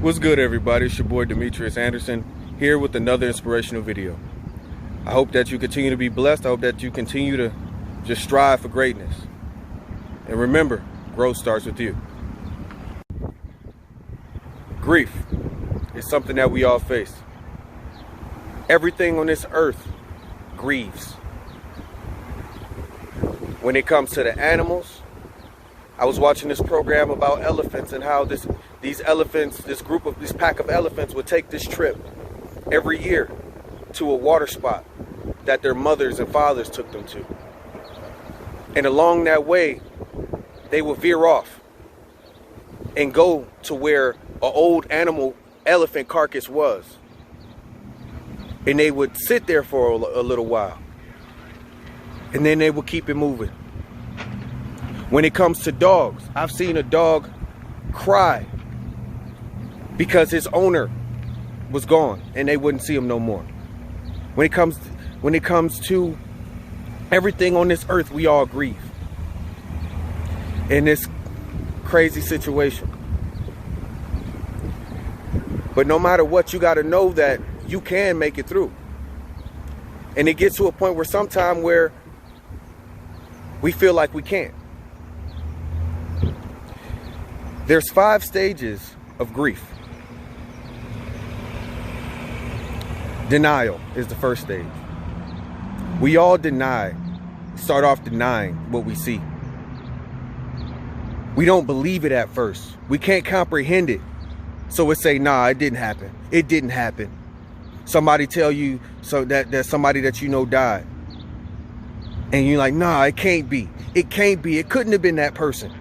What's good, everybody? It's your boy Demetrius Anderson here with another inspirational video. I hope that you continue to be blessed. I hope that you continue to just strive for greatness. And remember, growth starts with you. Grief is something that we all face. Everything on this earth grieves. When it comes to the animals, I was watching this program about elephants and how this pack of elephants would take this trip every year to a water spot that their mothers and fathers took them to. And along that way, they would veer off and go to where an old elephant carcass was. And they would sit there for a little while. And then they would keep it moving. When it comes to dogs, I've seen a dog cry because his owner was gone and they wouldn't see him no more. When it comes to everything on this earth, we all grieve in this crazy situation. But no matter what, you got to know that you can make it through. And it gets to a point where sometime where we feel like we can't. There's 5 stages of grief. Denial is the first stage. We all start off denying what we see. We don't believe it at first. We can't comprehend it. So we say, nah, it didn't happen. It didn't happen. Somebody tell you that somebody that you know died. And you're like, nah, it can't be. It can't be. It couldn't have been that person.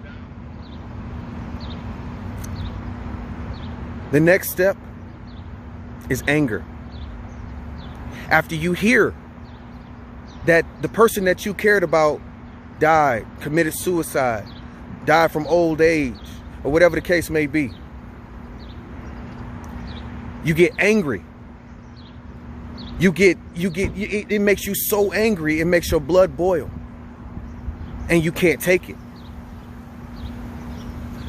The next step is anger. After you hear that the person that you cared about died, committed suicide, died from old age, or whatever the case may be, you get angry. It makes you so angry, it makes your blood boil. And you can't take it.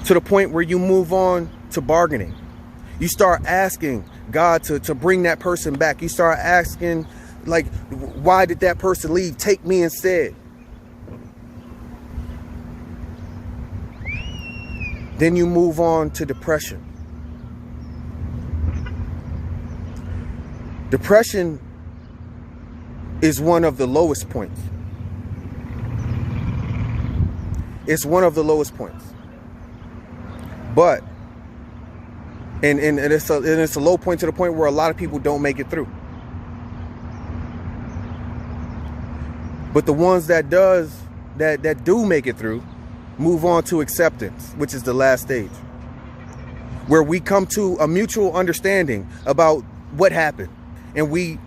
To the point where you move on to bargaining. You start asking God to bring that person back. You start asking, like, why did that person leave? Take me instead. Then you move on to depression. Depression is one of the lowest points. It's one of the lowest points. But and it's a low point to the point where a lot of people don't make it through. But the ones that do make it through move on to acceptance, which is the last stage, where we come to a mutual understanding about what happened, and we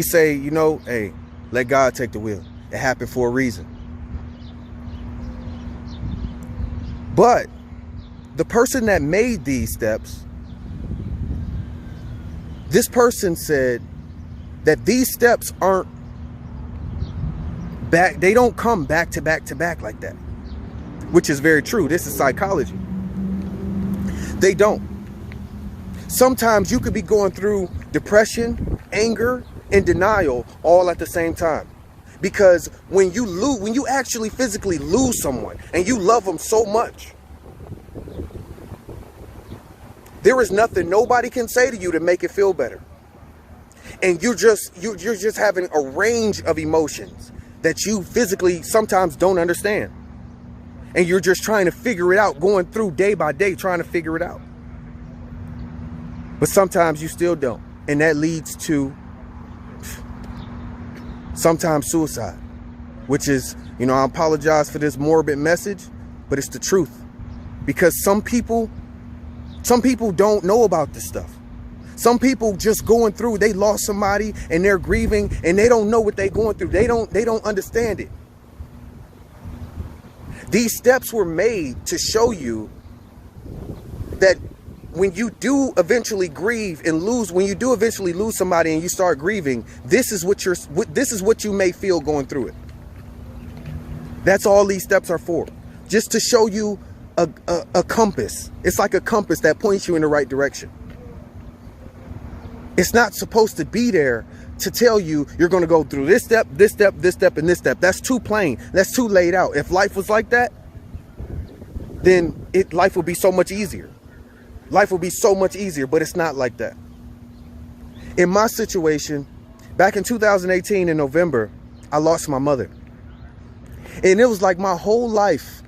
say, you know, hey, let God take the wheel. It happened for a reason. But the person that made these steps, this person said that these steps aren't back. They don't come back to back to back like that, which is very true. This is psychology. They don't. Sometimes you could be going through depression, anger, and denial all at the same time. Because when you actually physically lose someone and you love them so much, there is nothing nobody can say to you to make it feel better. And you're just having a range of emotions that you physically sometimes don't understand. And you're just trying to figure it out, going through day by day, trying to figure it out. But sometimes you still don't. And that leads to sometimes suicide, which is, you know, I apologize for this morbid message, but it's the truth. Because some people don't know about this stuff. Some people just going through, they lost somebody and they're grieving and they don't know what they're going through. They don't understand it. These steps were made to show you that when you do eventually grieve and lose, when you do eventually lose somebody and you start grieving, this is what you may feel going through it. That's all these steps are for. Just to show you a compass. It's like a compass that points you in the right direction. It's not supposed to be there to tell you you're going to go through this step, this step, this step, and this step. That's too plain. That's too laid out. If life was like that, then life would be so much easier. Life would be so much easier, but it's not like that. In my situation, back in 2018 in November, I lost my mother. And it was like my whole life,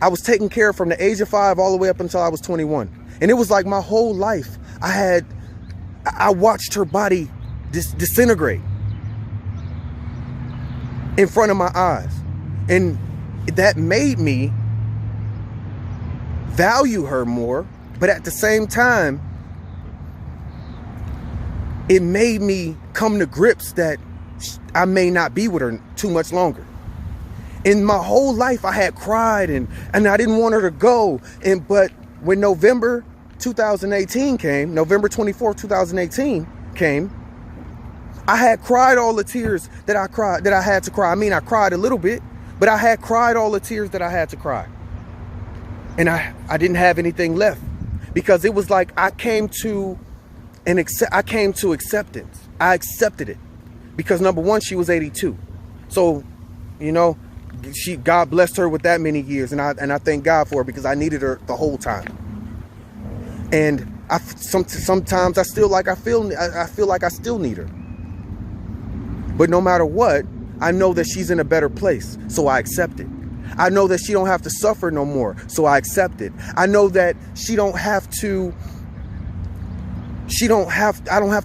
I was taken care of from the age of 5 all the way up until I was 21. And it was like my whole life, I watched her body disintegrate in front of my eyes. And that made me value her more. But at the same time, it made me come to grips that I may not be with her too much longer. In my whole life, I had cried and I didn't want her to go. But when November 2018 came, November 24th, 2018 came, I had cried all the tears that I had to cry. I mean, I cried a little bit, but I had cried all the tears that I had to cry. And I didn't have anything left, because it was like I came to acceptance. I accepted it because, number one, she was 82. So, you know, God blessed her with that many years, and I thank God for it, because I needed her the whole time. And sometimes I feel like I still need her. But no matter what, I know that she's in a better place, so I accept it. I know that she don't have to suffer no more, so I accept it. I know that I don't have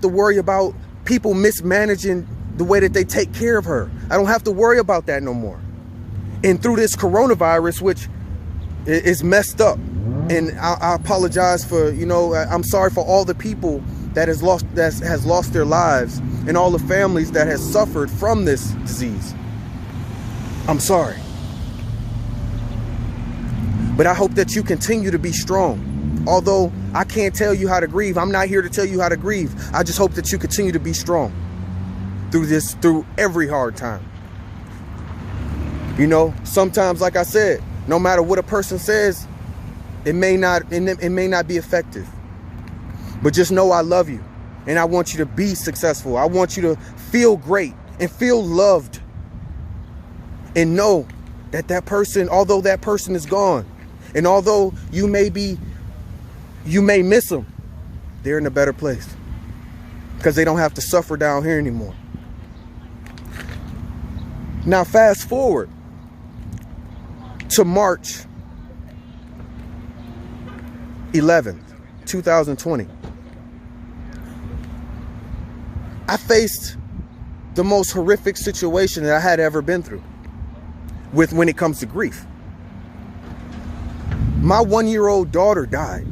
to worry about people mismanaging the way that they take care of her. I don't have to worry about that no more. And through this coronavirus, which is messed up, and I apologize for, I'm sorry for all the people that has lost their lives, and all the families that has suffered from this disease. I'm sorry. But I hope that you continue to be strong. Although I can't tell you how to grieve, I'm not here to tell you how to grieve. I just hope that you continue to be strong through every hard time. Sometimes, like I said, no matter what a person says, it may not be effective. But just know I love you, and I want you to be successful. I want you to feel great and feel loved, and know that person, although that person is gone, and although you may miss them, they're in a better place, because they don't have to suffer down here anymore. Now fast forward to March 11th, 2020. I faced the most horrific situation that I had ever been through when it comes to grief. My 1-year-old daughter died,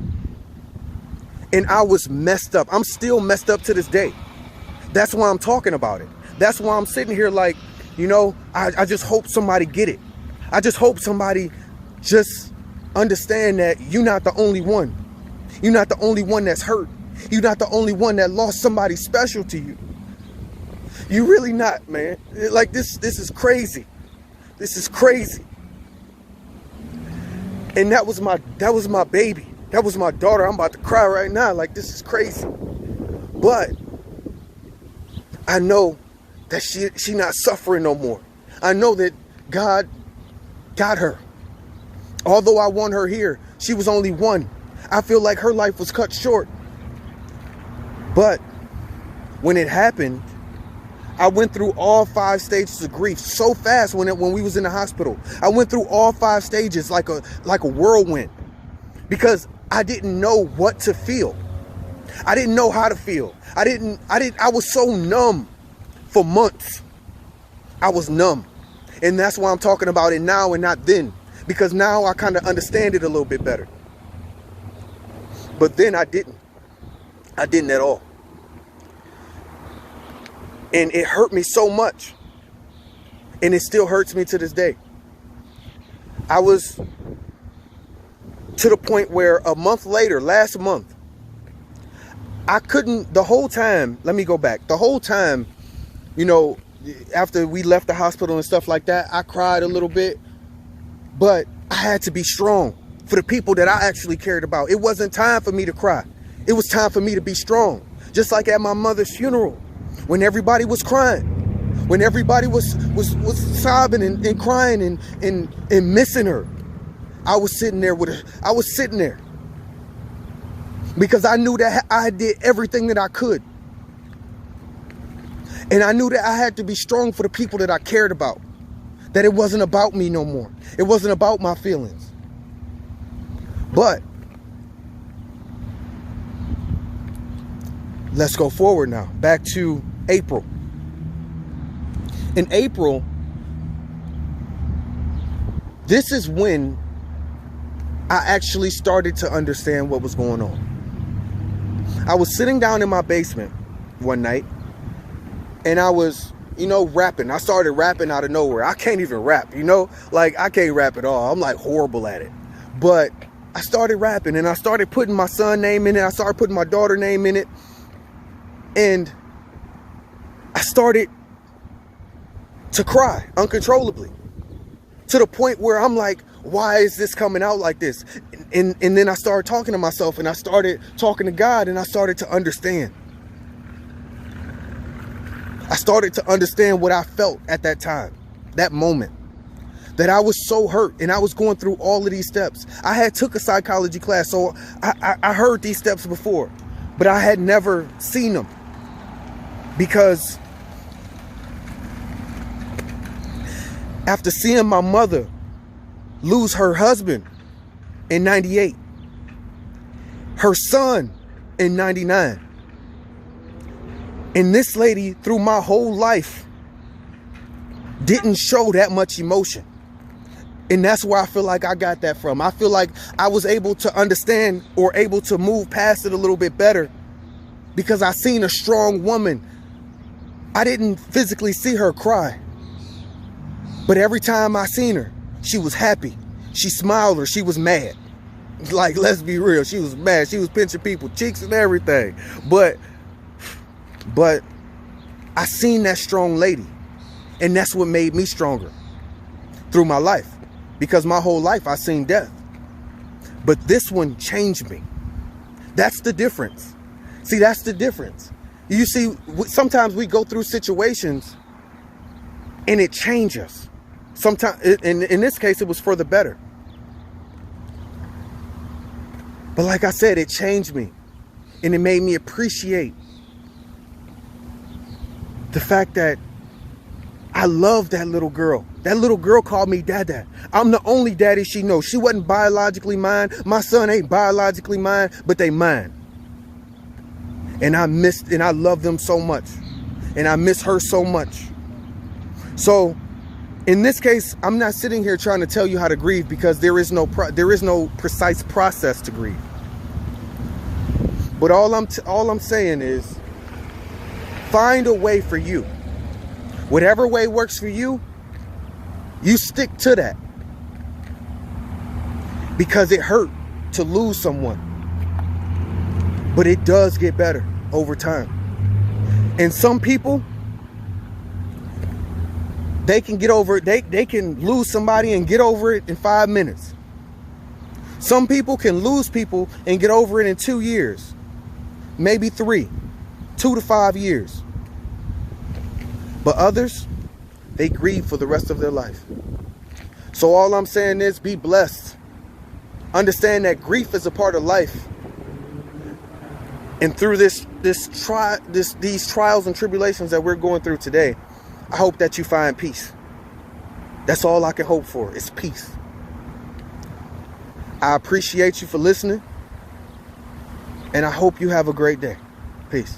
and I was messed up. I'm still messed up to this day. That's why I'm talking about it. That's why I'm sitting here like, I just hope somebody get it. I just hope somebody just understand that you're not the only one. You're not the only one that's hurt. You're not the only one that lost somebody special to you. You really not, man. Like this is crazy. This is crazy. And that was my baby. That was my daughter. I'm about to cry right now. Like, this is crazy. But I know that she not suffering no more. I know that God got her. Although I want her here, she was only one. I feel like her life was cut short. But when it happened, I went through all 5 stages of grief so fast when we was in the hospital. I went through all 5 stages like a whirlwind, because I didn't know what to feel. I didn't know how to feel. I was so numb for months. I was numb. And that's why I'm talking about it now and not then, because now I kind of understand it a little bit better. But then I didn't. I didn't at all. And it hurt me so much. And it still hurts me to this day. I was to the point where a month later, last month, I couldn't, the whole time, let me go back. The whole time, after we left the hospital and stuff like that, I cried a little bit. But I had to be strong. for the people that I actually cared about. It wasn't time for me to cry. It was time for me to be strong. Just like at my mother's funeral, when everybody was crying, when everybody was sobbing and crying and missing her. I was sitting there because I knew that I did everything that I could. And I knew that I had to be strong for the people that I cared about. That it wasn't about me no more. It wasn't about my feelings. But let's go forward now. Back to April. In April, this is when I actually started to understand what was going on. I was sitting down in my basement one night and I was, rapping. I started rapping out of nowhere. I can't even rap, like I can't rap at all. I'm like horrible at it. But I started rapping and I started putting my son's name in it. I started putting my daughter's name in it. And I started to cry uncontrollably to the point where I'm like, why is this coming out like this? And then I started talking to myself and I started talking to God and I started to understand. I started to understand what I felt at that time, that moment, that I was so hurt and I was going through all of these steps. I had took a psychology class, so I heard these steps before, but I had never seen them because after seeing my mother lose her husband in 98, her son in 99, and this lady through my whole life didn't show that much emotion. And that's where I feel like I got that from. I feel like I was able to understand or able to move past it a little bit better because I seen a strong woman. I didn't physically see her cry, but every time I seen her, she was happy. She smiled or she was mad. Like, let's be real. She was mad. She was pinching people's cheeks and everything. But I seen that strong lady. And that's what made me stronger through my life. Because my whole life I seen death. But this one changed me. That's the difference. See, that's the difference. You see, sometimes we go through situations and it changes. Sometimes, in this case, it was for the better. But like I said, it changed me. And it made me appreciate the fact that I love that little girl. That little girl called me Dada. I'm the only daddy she knows. She wasn't biologically mine. My son ain't biologically mine, but they mine. And I love them so much. And I miss her so much. So in this case, I'm not sitting here trying to tell you how to grieve because there is no precise process to grieve. But all I'm saying is find a way for you. Whatever way works for you, you stick to that. Because it hurt to lose someone. But it does get better over time. And some people, they can get over it. They can lose somebody and get over it in 5 minutes. Some people can lose people and get over it in 2 years. Maybe 3. 2 to 5 years. But others, they grieve for the rest of their life. So all I'm saying is be blessed. Understand that grief is a part of life. And through these trials and tribulations that we're going through today, I hope that you find peace. That's all I can hope for, is peace. I appreciate you for listening. And I hope you have a great day. Peace.